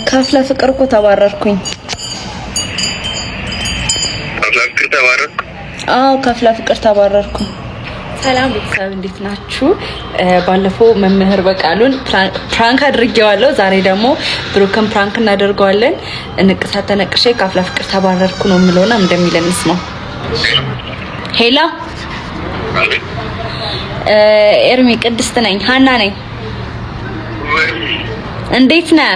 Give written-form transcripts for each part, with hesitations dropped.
ካፍላ ፍቅር እኮ ተባረርኩኝ። ካፍላ ፍቅር ተባረርኩ? አዎ ካፍላ ፍቅር ተባረርኩኝ። ሰላም ቤተሰብ እንዴት ናችሁ? ባለፈው መምህር በቃሉን ፕራንክ አድርጌዋለሁ። ዛሬ ደግሞ ብሩክን ፕራንክ እናደርገዋለን። እንቅሳት ተነቅሼ ካፍላ ፍቅር ተባረርኩ ነው የምለውና እንደሚለን እንስማው። ሄሎ ኤርሚ ቅድስት ነኝ፣ ሀና ነኝ። እንዴት ነህ?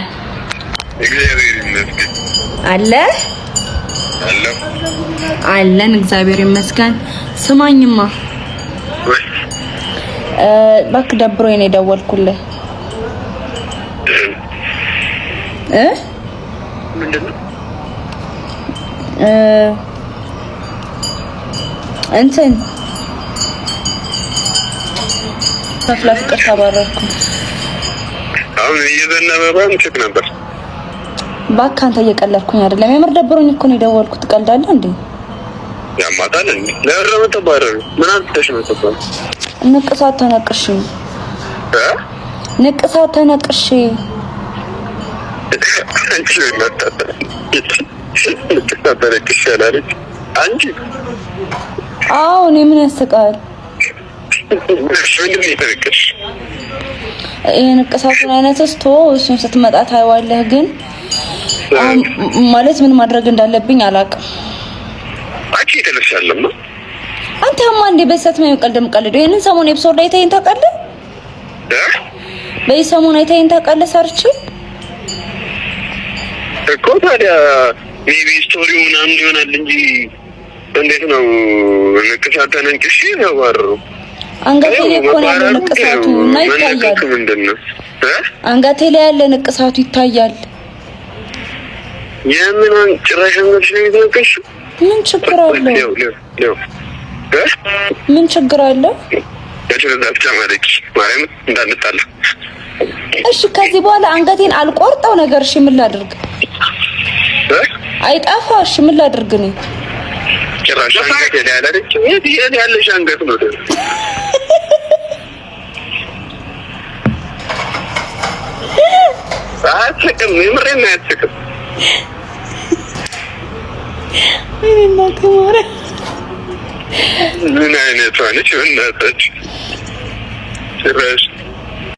እግዚአብሔር ይመስገን። አለ አለን እግዚአብሔር ይመስገን። ስማኝማ እባክህ ደብሮኝ ነው የደወልኩልህ። ምንድነው? እንትን ካፍላ ፍቅር ተባረርኩ። አሁን እየዘነበ ባንቺክ ነበር። እባክህ አንተ እየቀለድኩኝ አይደለም፣ የምር ደብሮኝ እኮ ነው የደወልኩት። ትቀልዳለህ እንዴ? ያማታል እንዴ? ለረም ተባረረ። ምን አልተሽ ነው ተባለ? ንቅሳት ተነቅሼ ንቅሳት ተነቅሼ አንቺ ለታታ ንቅሳት ተነቅሼ አላለች አንቺ? አዎ እኔ ምን ያስቃል? ምንድን ነው የተነቀሽ? ንቅሳቱን አይነትስቶ እሱን ስትመጣ ታይዋለህ። ግን ማለት ምን ማድረግ እንዳለብኝ አላውቅም። አንቺ የተነሳለማ አንተ ያማ እንደ በሰት ነው ቀልድ ይሄንን ሰሞን ኤፒሶድ ላይ ታይን ታውቃለህ? በዚህ ሰሞን አይታይን ታውቃለህ? ሰርቺ እኮ ታዲያ ሜቢ ስቶሪው ምናምን ይሆናል እንጂ እንዴት ነው ንቅሳት ተነቅሼ ተባረሩ? አንገቴ ላይ እኮ ነው ንቅሳቱ እና ይታያል። ምንድነው? አንገቴ ላይ ያለ ንቅሳቱ ይታያል። የምን ጭራሽ አንገትሽ ላይ ተነቅሽ? ምን ችግር አለው? ምን ችግር አለው? ለተረዳች ማለት ማርያም እንዳንጣላ። እሺ ከዚህ በኋላ አንገቴን አልቆርጠው ነገር እሺ ምን ላድርግ? አይጣፋ እሺ ምን ላድርግ ነው? ጭራሽ አንገቴ ላይ ያለች የት ያለሽ አንገት ነው? አትስቅም፣ የምሬን ነው አትስቅም። እኔና ከማረ ምን አይነት ሆነች? እናታች ጭራሽ